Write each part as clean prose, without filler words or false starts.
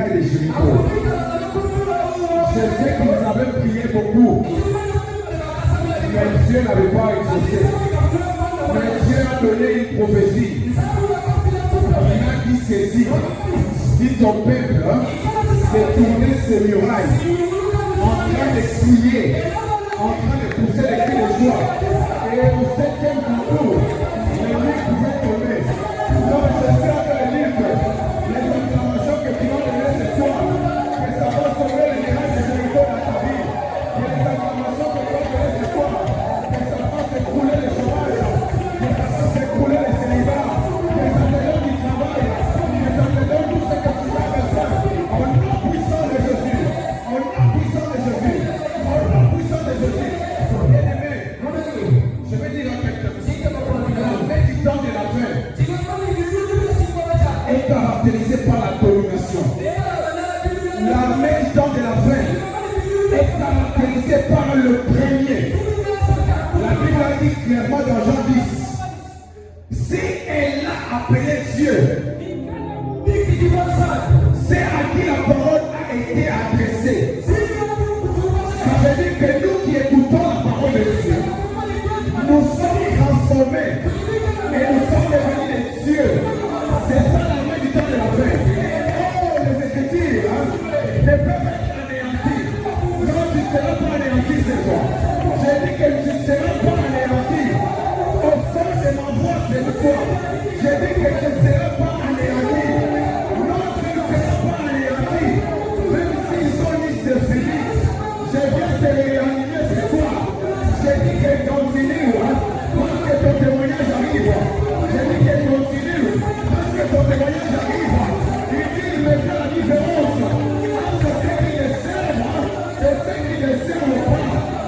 bataille de Jéricho. Je sais qu'ils avaient prié beaucoup, mais Dieu n'avait pas exaucé. Mais Dieu a donné une prophétie. Il a dit ceci, dit ton peuple de tourner ses murailles, en train de crier, en train de pousser des cris de joie. Et au 7e jour, les nuits pouvaient tomber. Donc je suis en train de dire que les acclamations que tu vas donner ce soir, que ça va sauver les mirages de Jéricho dans ta vie. Et les acclamations que tu vas donner ce soir, que ça va s'écrouler les chômages, que ça va s'écrouler les célibats, que ça te donne du travail, que ça te donne tout ce que tu as besoin. Au nom puissant de Jésus, au nom puissant de Jésus, au nom puissant de Jésus. Bien-aimé, je vais dire à quelqu'un, la main du temps de la fin est caractérisée par la domination. La main du temps de la fin est caractérisée par le premier. La Bible a dit clairement dans Jean 10, si elle a appelé Dieu, c'est à qui la parole a été adressée. Ça veut dire que nous qui écoutons la parole de Dieu, nous sommes transformés et nous sommes devenus des dieux. C'est ça la main du temps de la fin. Oh, les Écritures ne peuvent être anéanties. Non, tu ne seras pas anéanti ce soir. J'ai dit que tu ne seras pas anéanti. Au fond de ma voix cette fois, j'ai dit que tu ne seras pas anéanti. Non, tu ne seras pas anéanti. Même s'ils ont mis ce Philippe, je viens te réanimer ce soir. J'ai dit qu'elle continue, parce que ton témoignage arrive. J'ai dit qu'elle continue, parce que ton témoignage arrive. Il dit, il me fait la différence entre ceux qui le servent et ceux qui ne le servent pas.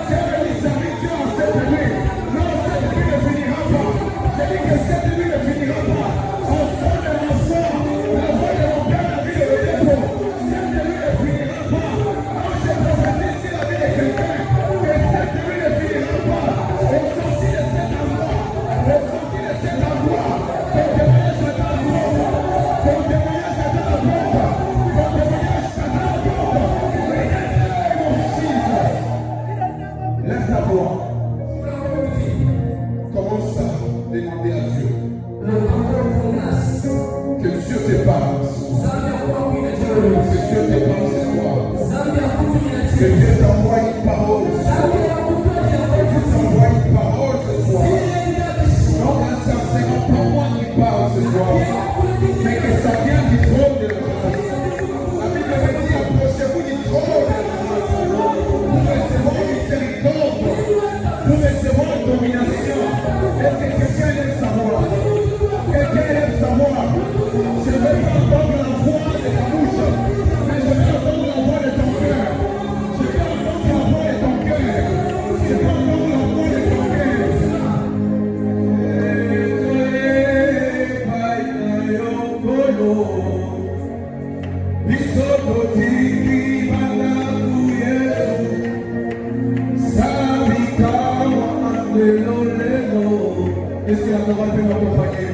J'ai venu servir Dieu en cette nuit. Non, cette nuit ne finira pas. J'ai dit que cette nuit ne finira pas. Au fond de ma foi, la voix de mon Père a vu le dépôt. Cette nuit ne finira pas. Moi, je prophétise sur la vie de quelqu'un que cette nuit ne finira pas. Au sorti de cet endroit, au sorti de cet endroit, ton témoignage est à la porte. Ton témoignage est à la porte. Ton témoignage est à la porte. Mon fils, lève ta voix. Commence à demander à Dieu que Dieu te parle. Que Dieu te parle ce soir. Que Dieu t'envoie une parole ce soir. Que Dieu t'envoie une parole ce soir. Non, ça ne sera pas moi qui parle ce soir, mais que ça vient du trône de la grâce. La Bible me dit, approchez-vous du trône de la grâce. Pour recevoir miséricorde, pour recevoir la domination. Est-ce que quelqu'un aime savoir? Quelqu'un aime savoir? Je ne vais pas entendre la voix de ta bouche, mais je vais entendre la voix de ton cœur. Je vais entendre la voix de ton cœur. Je vais entendre la voix de ton cœur. Est-ce que la parole peut m'accompagner?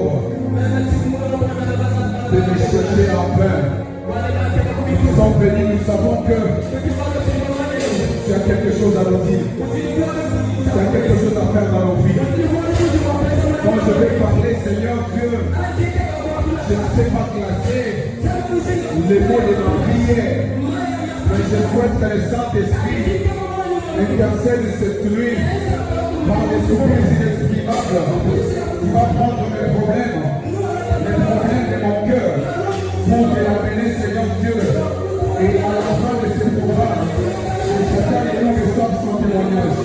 pauvre de me chercher en vain. Nous sommes venus, nous savons que tu as quelque chose à nous dire. Tu as quelque chose à faire dans nos vies. Quand je vais parler, Seigneur Dieu, je ne sais pas classer les mots de ma prière, mais je souhaite que le Saint-Esprit intercède cette nuit par les soupirs inexprimables qui va prendre mes problèmes de mon cœur pour me l'amener, Seigneur Dieu, et à la fin de ce programme, chacun de nous reçoive son témoignage.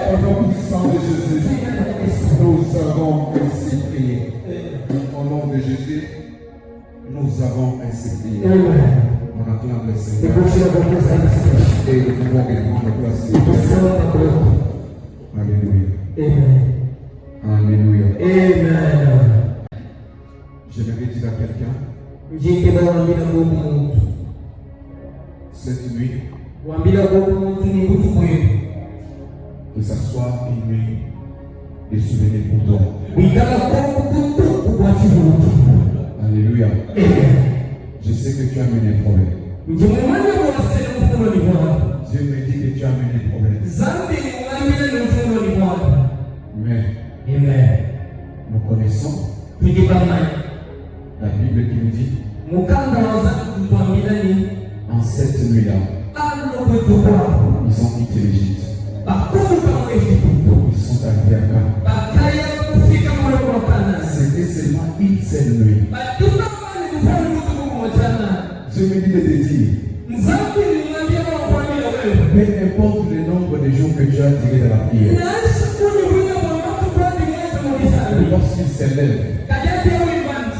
Au nom puissant de Jésus, nous avons ainsi prié. Au nom de Jésus, nous avons ainsi prié. On acclame le Seigneur et nous pouvons reprendre place. Alléluia. Alléluia. Amen. J'aimerais dire à quelqu'un, cette nuit, que ça soit une nuit de souvenirs pour toi. Alléluia. Je sais que tu as mené un problème. Dieu me dit que tu as mené un problème. Mais nous connaissons la Bible qui nous dit en cette nuit-là, ils ont quitté l'Égypte. Ils sont arrivés à Canaan. C'était seulement une seule nuit. Dieu me dit de te dire, peu importe le nombre de jours que tu as tiré de la prière, lorsqu'il s'élève,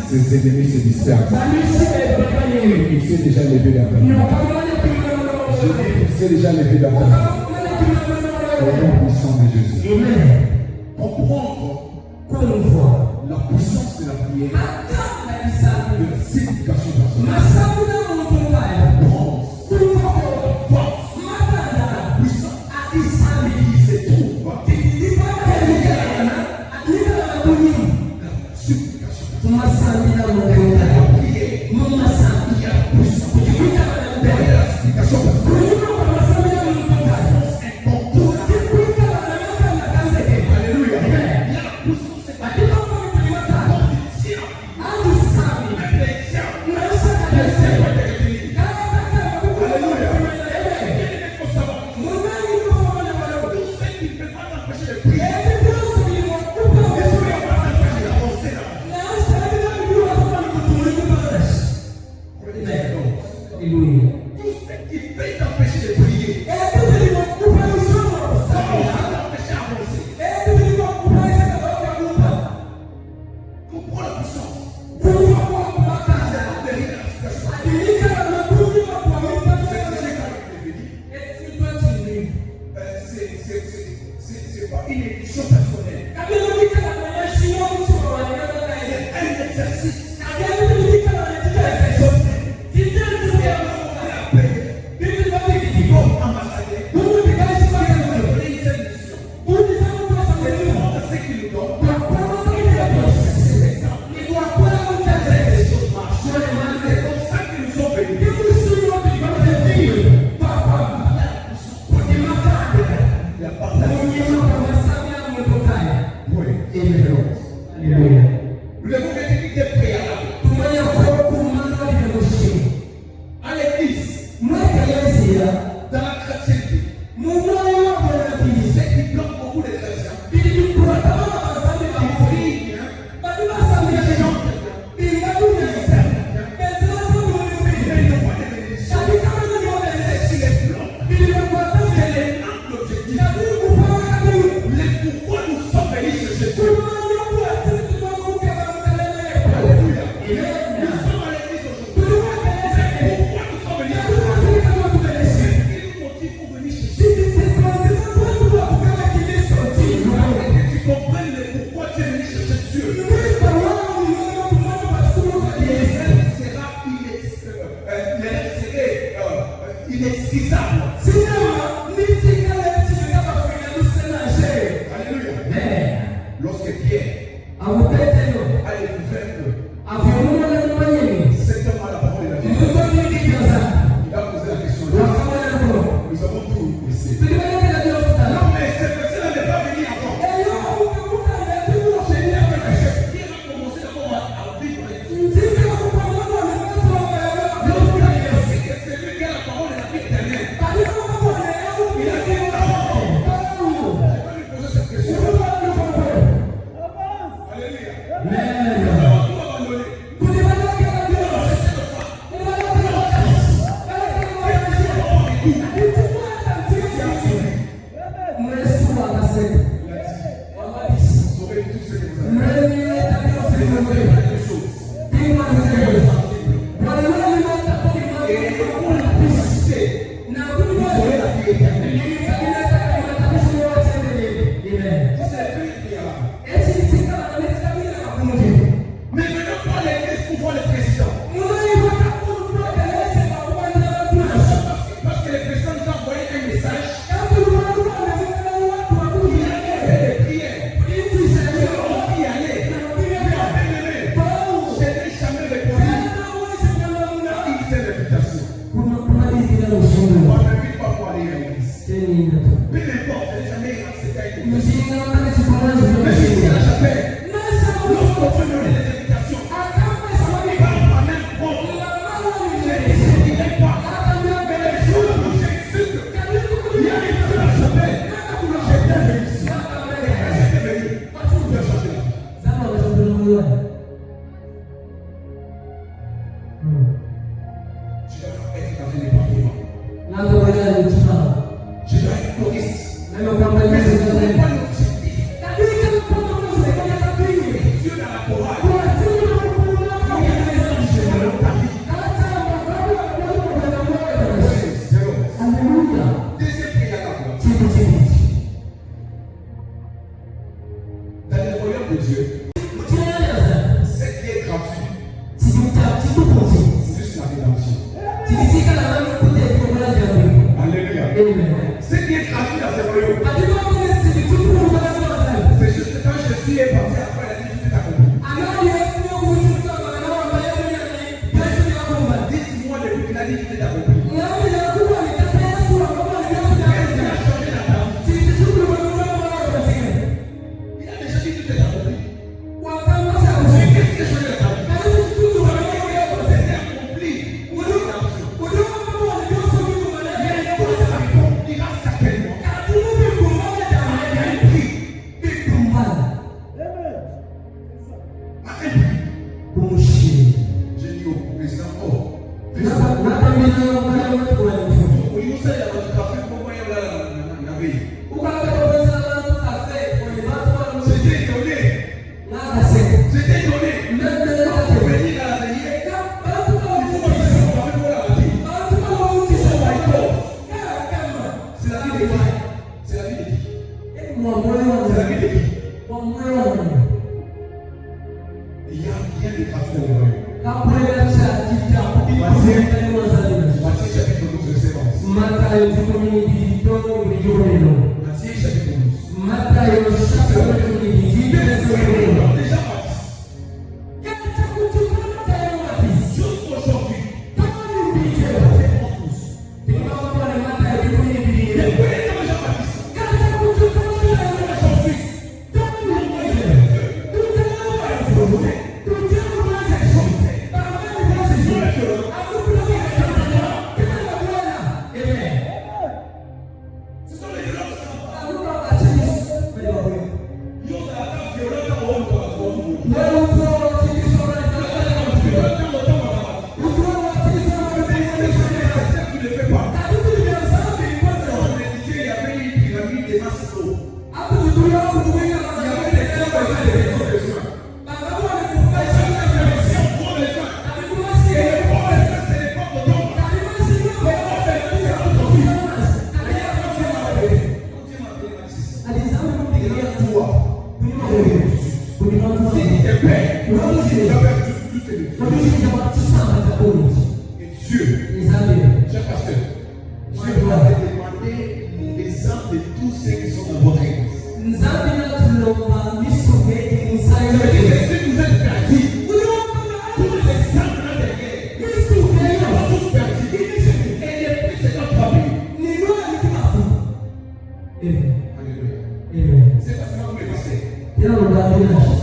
ses ennemis se dispersent. Il s'est déjà levé d'abord. Je dis qu'il s'est déjà levé d'abord. Au nom puissant de Jésus. Comprendre la puissance de la prière, de la signification personnelle. Nous devons mettre des prières.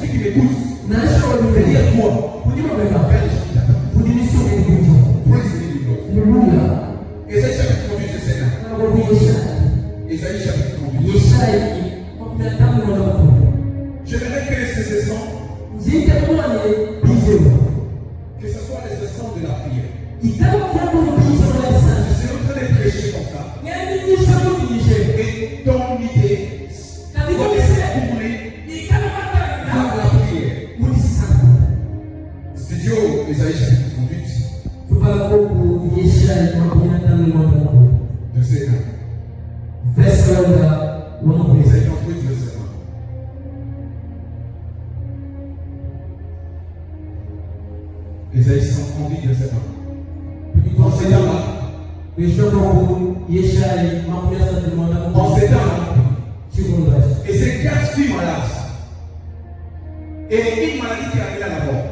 Ceux qui m'écoutent, dehors. Il y a des gens qui t'attendent. Praise the Lord. Ésaïe chapitre 38, verset 1. Ésaïe chapitre 38. J'aimerais que ces sessions, que ce soit les sessions de la prière. Je suis en train de prêcher comme ça. Et ton idée, on est tourné vers la prière. Studio Ésaïe chapitre 38. Verset 1. Ésaïe 38, verset 1. Ésaïe 138, verset 1. En ces temps-là, Ézéchias fut malade. Et une maladie qui arriva d'abord.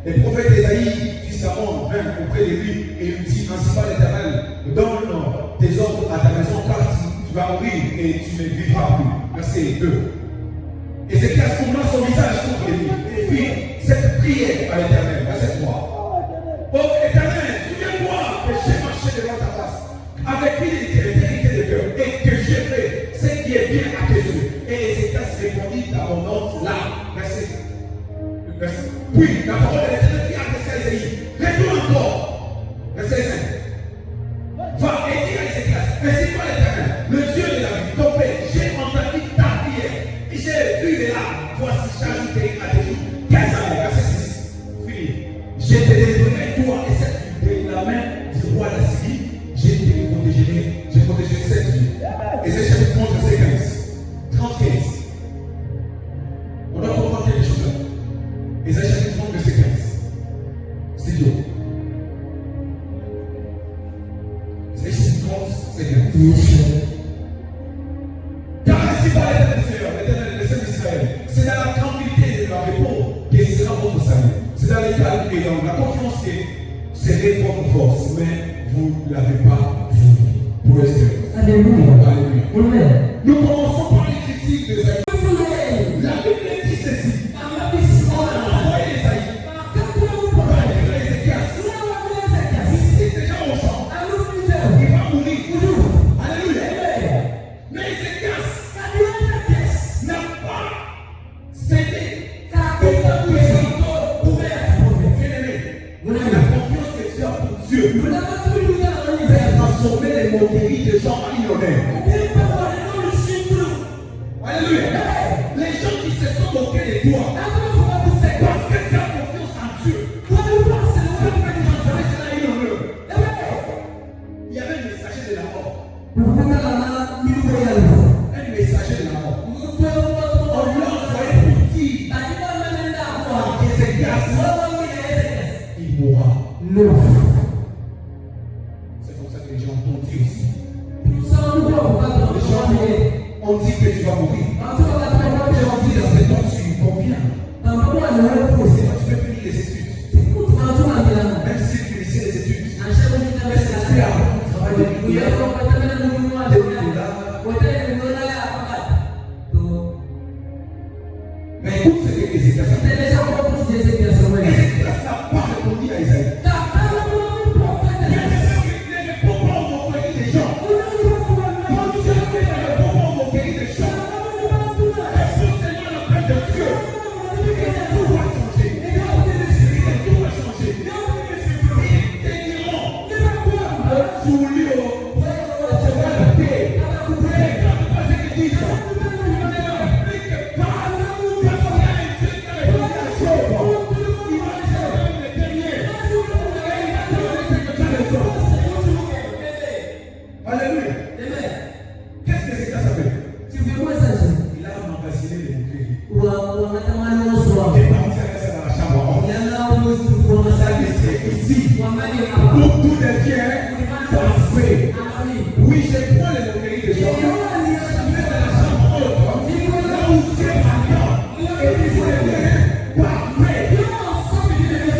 Le prophète Ésaïe, fils d'Amon, vint auprès de lui et lui dit: ainsi par l'Éternel, donne tes ordres à ta maison, car tu vas mourir et tu ne vivras plus. Verset 2. Ézéchias tourna son visage contre lui et fit cette prière à l'Éternel. Verset 3. Oh Éternel, souviens-moi que j'ai marché devant ta face avec fidélité de cœur et que j'ai fait ce qui est bien à tes yeux. Et Ézéchias répondit dans mon nom là. Verset. Puis la parole de l'Éternel qui a adressé à Ésaïe: retourne encore. Verset 5. Va et dis à Ézéchias: ainsi par l'Éternel, le Dieu de la vie, ton Père, j'ai entendu ta prière et j'ai vu de là, voici j'ajouterai à tes jours 15 années. Verset 6. Fini. Je te donnerai toi et cette vie de la main du roi d'Assyrie. Je te protégerai, je protégerai cette vie. Ésaïe chapitre 30, verset 15. 35. On doit comprendre quelque chose là. Ésaïe chapitre 30, verset 15. Studio. Ésaïe chapitre 30, verset 15. Car ainsi parle l'Éternel Seigneur, l'Éternel des Saints d'Israël. C'est dans la tranquillité et dans le repos que sera votre salut. C'est dans les calmes et dans la confiance que serait votre force, mais vous ne l'avez pas voulu. Pour rester. Alléluia. Alléluia. Nous commençons par les critiques de Ésaïe. La Bible dit ceci. On a envoyé Ésaïe. Il est déjà au champ. Il va mourir. Alléluia. Mais Ézéchias n'a pas cédé. La confiance que tu as pour Dieu va transformer les moqueries de gens en millionnaires. Alléluia. Les gens qui se sont moqués de toi, parce que tu as confiance en Dieu, il y avait un messager de la mort. Un messager de la mort. On lui a envoyé pour dire Ézéchias, il mourra. C'est comme ça que les gens t'ont dit aussi. Les gens ont dit que tu vas mourir. Les gens disent dans cette temps tu conviens. C'est quand tu peux finir les études. Même si tu finis les études. Est-ce que tu as un travail de prière? Mais écoute ce que Ézéchias a fait. Ézéchias n'a pas répondu à Ésaïe. Alléluia. Qu'est-ce que c'est que ça fait? Il a emmagasiné les bouteilles. Il est parti avec ça dans la chambre. Ça laissé ici. Pour tout devient parfait. Oui, je prends les bouteilles de gens. Je mets dans la chambre haute. Là où c'est vacant. Et il devient parfait.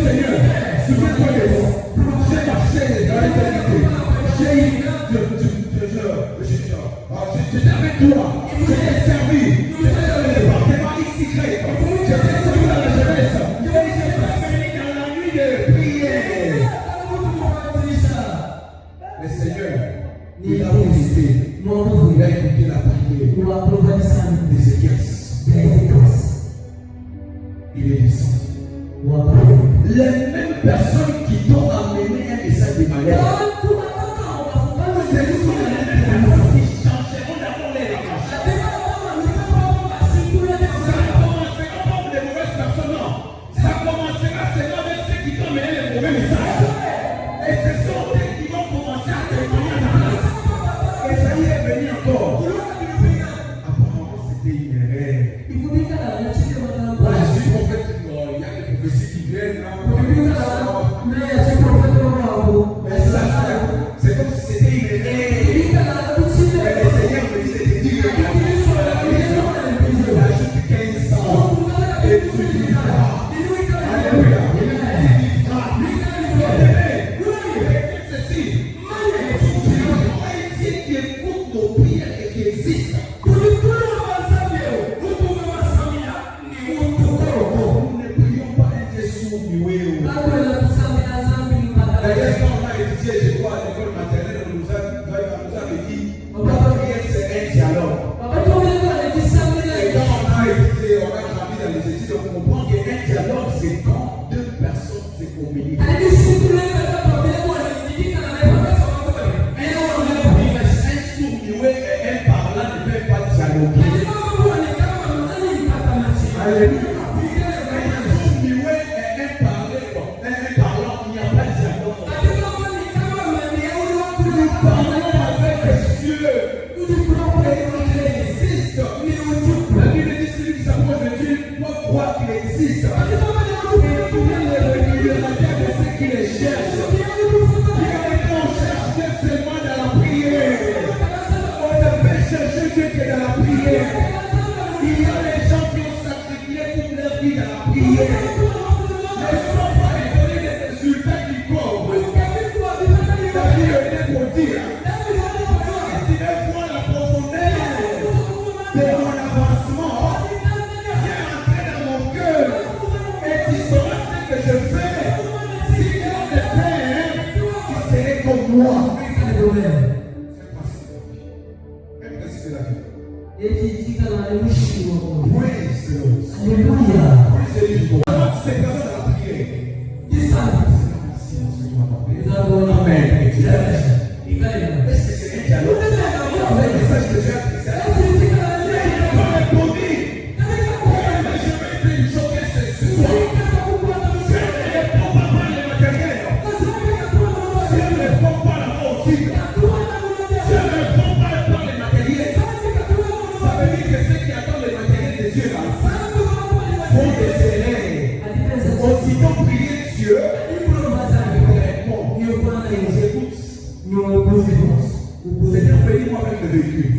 Seigneur, souviens-toi de moi. J'ai marché dans l'éternité. J'ai eu j'étais avec toi, je t'ai servi, j'étais dans le département XY, je t'ai servi dans la jeunesse, je t'ai servi dans de prière. Le Seigneur, il a visité. Il a écouté la prière d'Ézéchias. Il est descendu. Les mêmes personnes qui t'ont amené un message de malheur, c'est les mêmes personnes qui changeront d'abord les réponses. Ça commencera pas pour les mauvaises personnes, non. Ça commencera seulement avec ceux qui t'ont amené les mauvais messages. Et ce sont eux qui vont commencer à témoigner à ta place. Et ça y est venu encore. Apparemment, c'était une erreur. Moi, je suis prophète. Il y a des prophéties qui viennent. Mais ça, c'est comme si c'était une erreur. Mais le Seigneur me disait de dire que il ajoute 15 ans et tu vivras. Alléluia. C'est ceci. Tu qui écoute nos prières et qui existe. Nous ne prions pas un Dieu sourd-muet. D'ailleurs, quand on a étudié, je crois, à l'école maternelle, on nous avait dit la prière, c'est un dialogue. Et quand on a étudié, on a grandi dans les études, on comprend qu'un dialogue, c'est quand deux personnes se communiquent. Un sourd-muet et un parlant ne peuvent pas dialoguer. Alléluia. Seigneur, paye-moi avec le véhicule.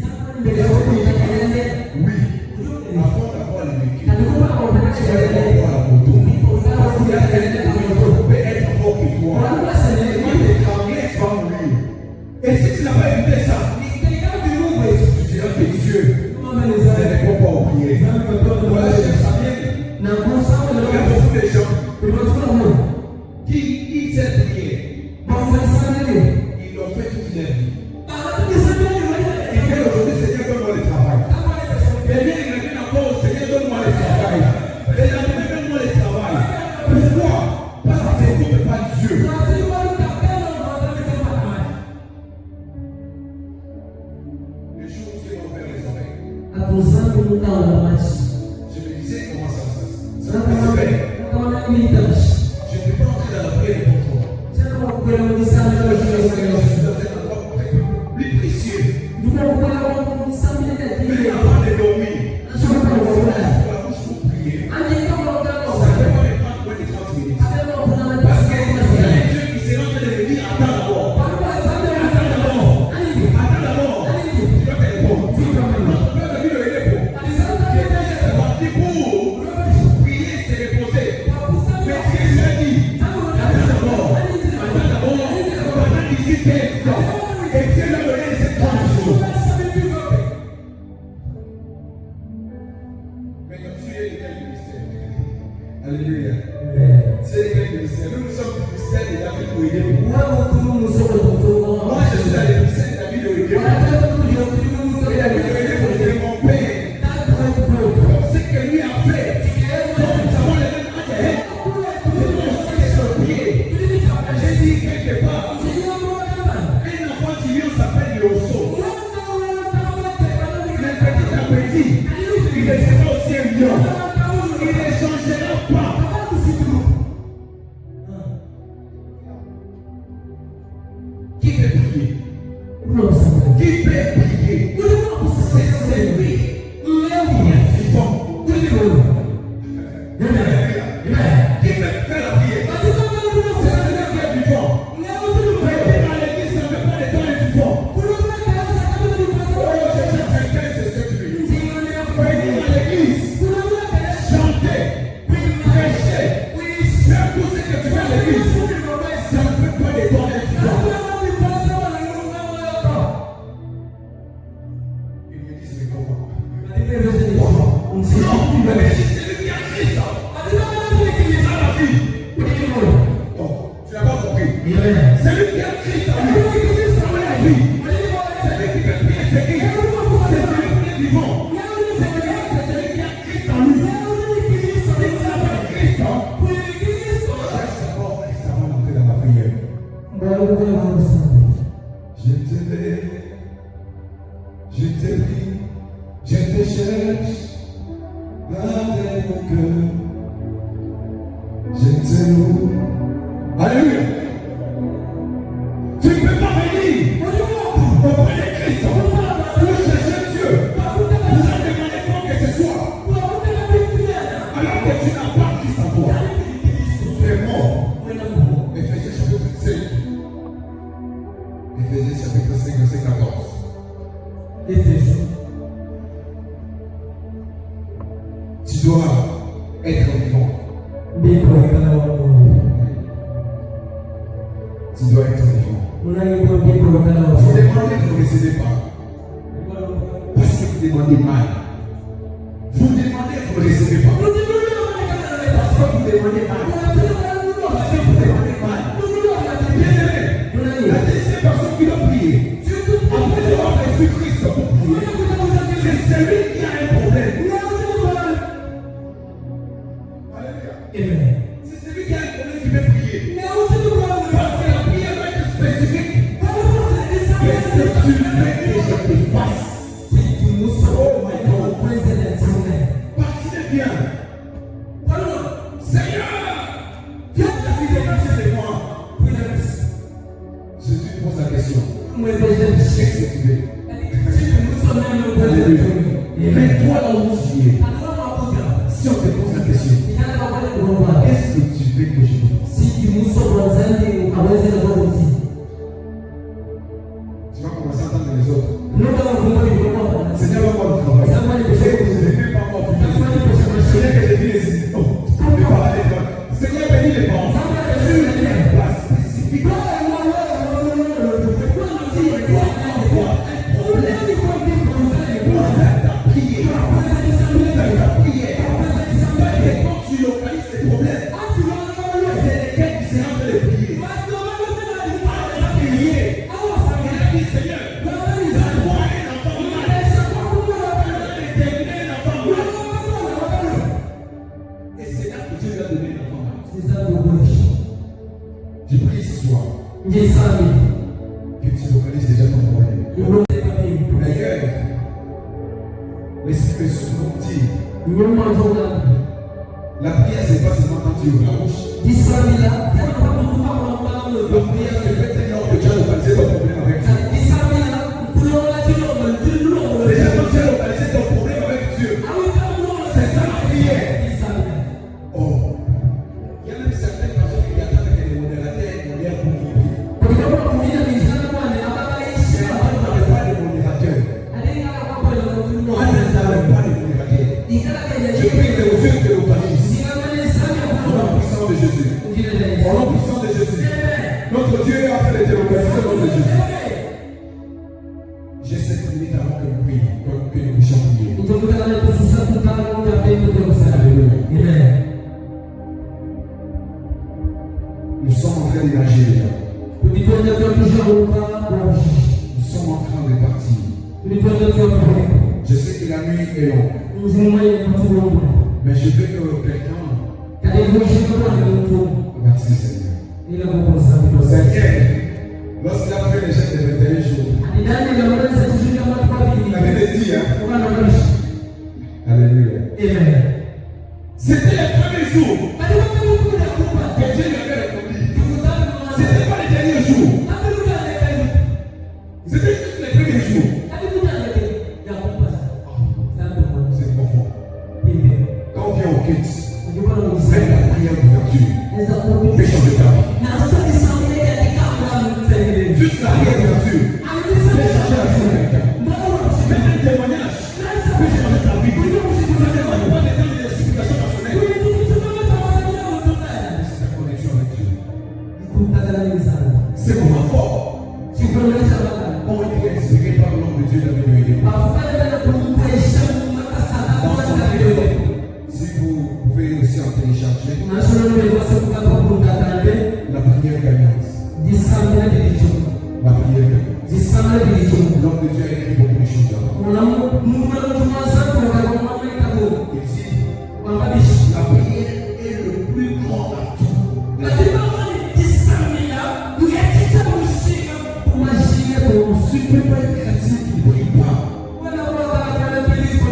Oui. Avant d'avoir le véhicule, tu vas avoir la moto. Parce qu'il y a quelqu'un qui peut être fort que toi. Moi, t'es tremblé, tu vas mourir. Et si tu n'as pas évité ça, tu diras que Dieu ne répond pas aux prières. Voilà, chef Samuel. Il y a beaucoup de gens qui s'est prié. Ils l'ont fait toute leur vie. Et bien aujourd'hui, Seigneur, donne-moi le travail. Et bien, il m'a dit encore, Seigneur, donne-moi le travail. Et la demain, donne-moi le travail. Pourquoi? Parce que tu n'écoutes pas Dieu. Les jours où Dieu m'a ouvert les oreilles, je me disais comment ça se passe. Ça se fait. Je ne peux pas entrer dans la prière pour toi. Je suis dans un endroit plus précieux. Mais avant de dormir, je vais la bouche pour prier. Ça ne peut pas me prendre moins de 30 minutes. Parce qu'il y a un Dieu qui s'est rentré de me dire attends d'abord. Tu dois te répondre. Tu dois te dire le répond. C'est parti pour prier, c'est reposer. Mais ce que je l'ai dit, attends d'abord. Pendant 18 heures. Et Dieu l'a donné ces 30 jours. Mais comme tu es de quel ministère? Alléluia. Tu es de quel techniciens. Nous sommes techniciens et David pour aider pour moi. Moi, je suis la technicienne et David pour aider pour moi. Et David pour aider pour aider mon père. Comme ce que lui a fait. Donc nous avons les mêmes ADN. J'ai dit quelque part. Un enfant qui vient s'appelle Yosso. Mais petit à petit, il deviendra aussi un lion. Il ne changera pas. Qui peut prier? Qui peut prier? C'est lui. Il est vivant. Qui peut faire la prière? C'est celui qui est vivant. Venez à l'église, ça ne fait pas les temps les vivants. Oh, je cherche quelqu'un, c'est ce que tu veux dire. Venez à l'église, chantez, prêchez, faire tout ce que tu veux à l'église. Ça ne fait pas les temps les vivants. Une église, mais comment? Non, mais c'est celui qui a Christ. Dans la vie. Non, tu n'as pas compris. C'est lui qui a Christ en lui. Dans la vie. C'est lui qui peut prier, c'est qui? C'est celui qui est vivant. C'est celui qui a Christ en lui. Si tu n'as pas Christ, cherche d'abord Christ avant d'entrer dans la prière. Je t'aime, je te prie, je te cherche, avec mon cœur, je te loue. Alléluia. Tu ne peux pas venir auprès de Christ pour chercher Dieu, pour en demander quoi que ce soit, alors que tu n'as pas Christ en toi. Tu es mort. Éphésiens chapitre 5. Éphésiens chapitre 5, verset 14. Tu dois être vivant. Tu dois être vivant. Vous demandez, vous ne recevez pas. Parce que vous demandez mal. Vous demandez, vous ne recevez pas. Parce que vous demandez mal. Parce que vous demandez mal. Bien-aimé, la deuxième personne qui doit prier, après avoir reçu Christ pour prier, c'est celui qui a un problème. Amen. C'est celui qui a un problème qui peut prier. Parce que la prière va être spécifique. Qu'est-ce que tu veux que je te fasse? Oh my God. Parti bien. Seigneur, viens te débarrasser de moi. Jésus pose la question. Qu'est-ce que tu veux? Alléluia. Mets-toi dans mon ciel. Si on te pose la question, qu'est-ce que tu veux que je te fasse? Tu vas commencer à entendre les autres. Seigneur, va voir le travail. Je ne vais pas voir plus tard. Seigneur, que je dis ici. Seigneur, bénis les parents. Place spécifique. Tu localises tes problèmes. C'est lesquels qui seront de les prier. Prier. Il a dit Seigneur, donne-moi un enfant malade. Déterminer un enfant malade. Et c'est là que Dieu lui a donné un enfant malade. Je prie ce soir que tu localises déjà ton problème. D'ailleurs, l'esprit dit la prière, c'est pas seulement quand tu ouvres la bouche. La prière, c'est fait lors que tu as localisé ton problème avec Dieu. Déjà, quand tu as localisé ton problème avec Dieu, c'est ça la prière. Oh, il y a même certaines personnes qui attendent que les modérateurs modèrent pour prier. C'est pas des modérateurs. Pas des modérateurs. Je prie que Dieu te localise. Au nom puissant de Jésus. Au nom puissant de Jésus. Notre Dieu a fait les délocaliser au nom de Jésus. J'ai 7 minutes avant que nous prions, que nous puissions prier. Alléluia. Nous sommes en train d'émerger déjà. Nous sommes en train de partir. Je sais que la nuit est longue. Mais je veux que quelqu'un remercie le Seigneur. Seigneur, lorsqu'il a fait les chèques de 21 jours, il avait dit, hein? Alléluia. Amen. C'était les premiers jours que Dieu lui avait répondu. Ce n'était pas les derniers jours. C'était juste les premiers jours. C'est profond. Quand on vient au kids, même la prière d'ouverture peut changer ta vie. Juste la prière d'ouverture peut changer la vie de quelqu'un. Même un témoignage peut changer ta vie. C'est mon fort. On est inspiré par le nom de Dieu dans le milieu. Si vous pouvez aussi en télécharger la prière gagnante. La prière gagnante. L'homme de Dieu a écrit beaucoup de choses là. Il dit, la prière est le plus grand atout. Tu ne peux pas être chrétien qui ne prie pas.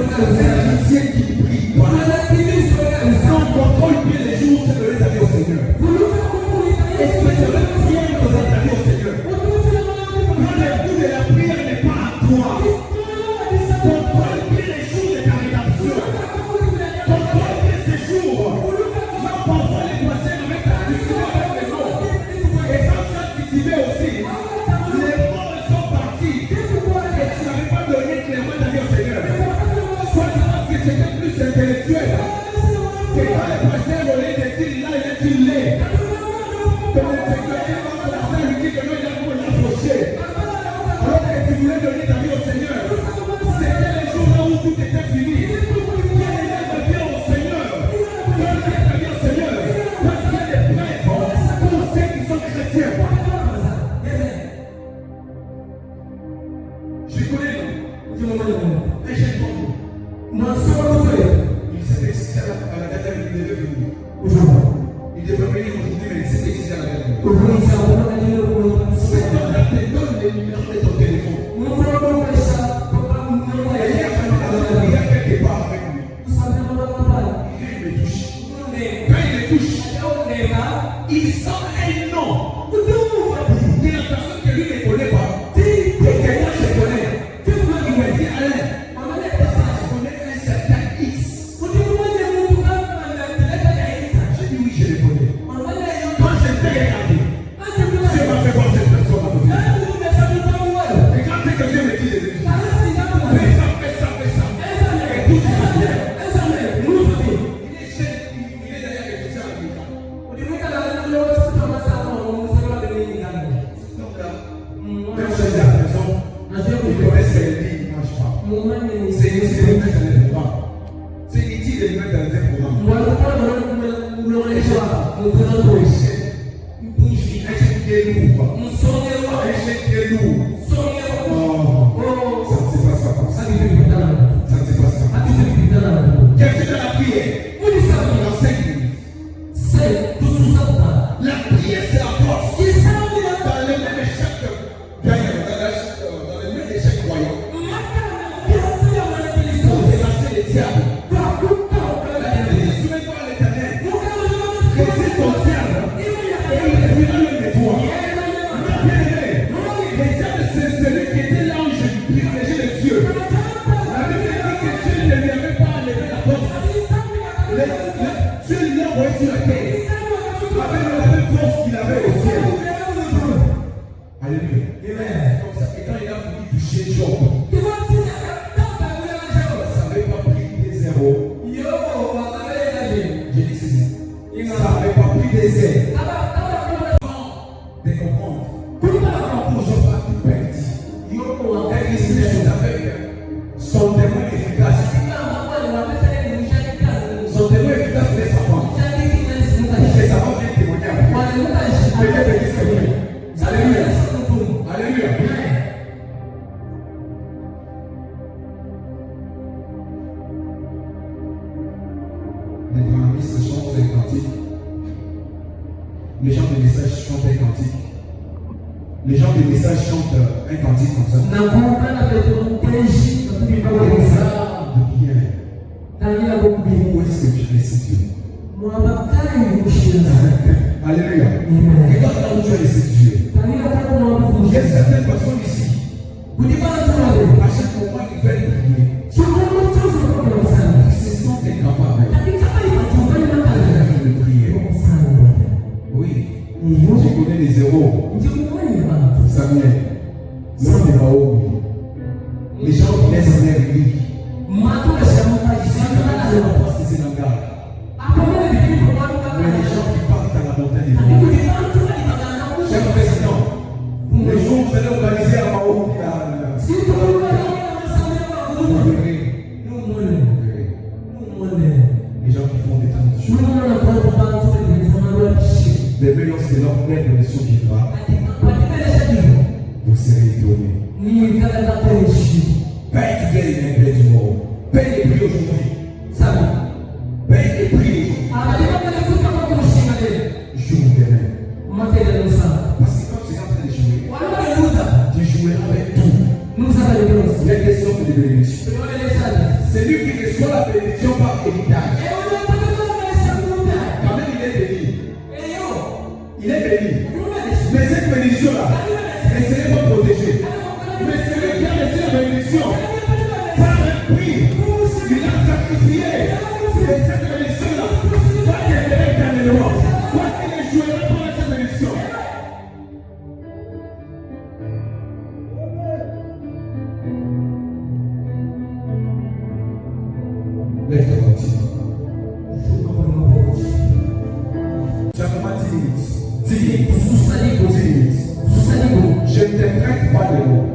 Un chrétien qui ne prie pas. Sans contrôle bien les jours, c'est donner ta vie au Seigneur. Est-ce que tu veux prier pour donner ta vie au Seigneur? Quand le goût de la prière n'est pas à toi, contrôle bien les jours de ta rédemption. Contrôle bien ces jours. Non, contrôle les voisins avec ta vie, avec les mots. Et quand tu as titubé aussi, c'était plus intellectuel. Que quand les pasteurs volaient des îles, là, il l'est. Que le sécurité va pour la salle lui dit que non, il a pour l'approcher. Alors que tu voulais donner ta vie au Seigneur. C'était les jours là où tout était fini. Donner ta vie au Seigneur. Donner ta vie au Seigneur. Parce qu'il y a des prêtres pour ceux qui sont chrétiens. Je connais, non? Mais j'ai compris. Il s'est excité à la dernière minute, il devait venir. Il devait venir aujourd'hui, mais il s'est excité à la dernière minute. C'est quand on te donne les numéros de ton téléphone. Et il y a quelque part avec lui. Il me touche. Quand il me touche, il sent un nom. Il y a une personne que lui ne connaît pas. Et que moi je connais. Il me dit, allez. message chantent un cantique. Les gens des messages chantent un cantique comme ça. De bien. Où est-ce que tu es laissé Dieu? Alléluia. Regarde là où tu as laissé Dieu. Il y a certaines personnes ici. À chaque moment, ils veulent prier. Ils se sentent incapables de prier. Oui. Tu connais les zéros. Samuel. Non, n'est pas haut. Les gens qui laissent faire lui. C'est dans le gars. Mais les gens qui partent à la montagne des Dieu. Cher président, les jours où vous allez organiser à Mao, les gens qui font des transactions. Les veillants, c'est leur pleine de ce qui va. Vous serez étonnés. Paye tu gagnes les paix du monde. Paye les prix aujourd'hui. Paye les prix aujourd'hui. Joue demain. Parce que quand tu es en train de jouer, tu joueras avec tout. Il y a des sortes de bénédictions. C'est lui qui reçoit la bénédiction par héritage. Quand même, il est béni. Il est béni. Mais cette bénédiction-là, elle ne serait pas protégée. Mais c'est lui qui a reçu la bénédiction. Par un prix, il a sacrifié. Et cette bénédiction-là va t'aider éternellement. Quoi qu'il ne jouera pas avec cette bénédiction. Lève-toi, simplement 10 minutes. 10 minutes. Je ne te traite pas les mots.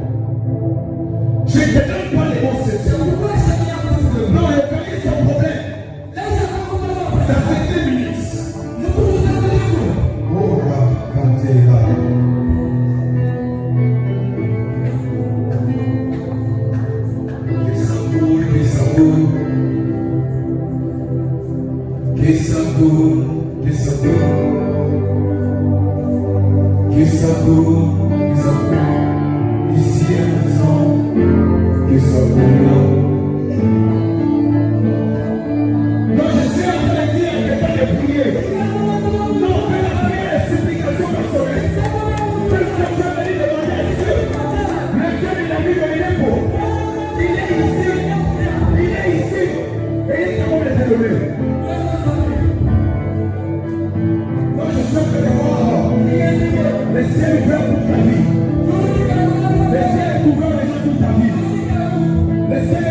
Je ne te traite pas les mots, c'est ça. Non, il y a son problème. Dans ces 10 minutes. Oh, quand tu es là. Ici est le sang, que ça brûle. Non, je suis en train de dire que tu as prié. Non, fais la prière, la supplication personnelle. Fais ce que tu as dit de demander à Dieu. Le Dieu, il a mis de l'épo. Il est ici. Il est ici. Et il est capable de te donner. Non, je suis en train de voir. Le ciel est ouvert pour ta vie. Le ciel est ouvert déjà toute ta vie. Le ciel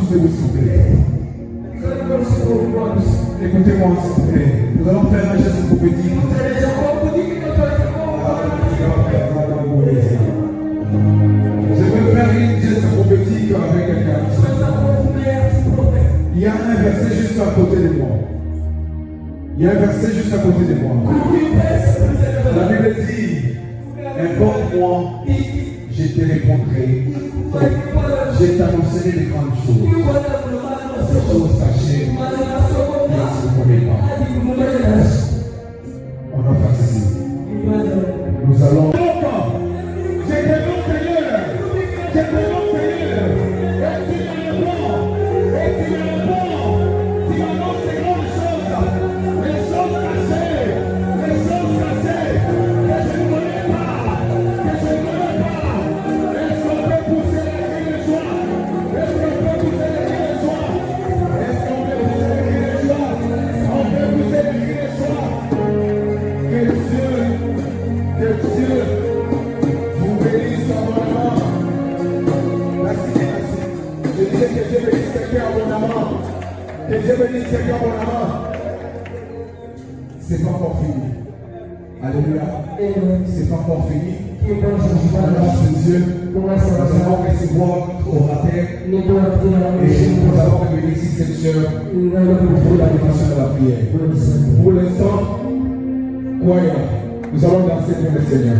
tous debout, s'il vous plaît. Écoutez-moi, s'il vous plaît. Nous allons faire un geste prophétique. Je vais faire une geste prophétique avec quelqu'un. Il y a un verset juste à côté de moi. Il y a un verset juste à côté de moi. La Bible dit, invoque-moi, je te répondrai. Je t'annoncerai les grandes choses. Les choses cachées, je ne connais pas. On va faire ceci. Nous allons. Je te demande, Seigneur. Je te demande, Seigneur. Et tu me réponds. Et tu me réponds. Tu m'annonces ces grandes choses. Les choses cachées. Les choses cachées. Que je ne connais pas. Que je ne connais pas. Est-ce qu'on peut pousser les cris de joie? Est-ce qu'on peut pousser les cris de joie? Est-ce qu'on peut pousser les cris de joie? On peut pousser les cris de joie. Que Dieu vous bénisse abondamment. Merci, merci. Je disais que Dieu bénisse quelqu'un abondamment. Que Dieu bénisse quelqu'un abondamment. C'est pas encore fini. Alléluia. C'est pas encore fini. Alors, ce Dieu, nous allons recevoir notre orateur. Et nous allons revenir ici cette sœur pour la dimension de la prière. Pour l'instant, croyons. Nous allons danser pour le Seigneur.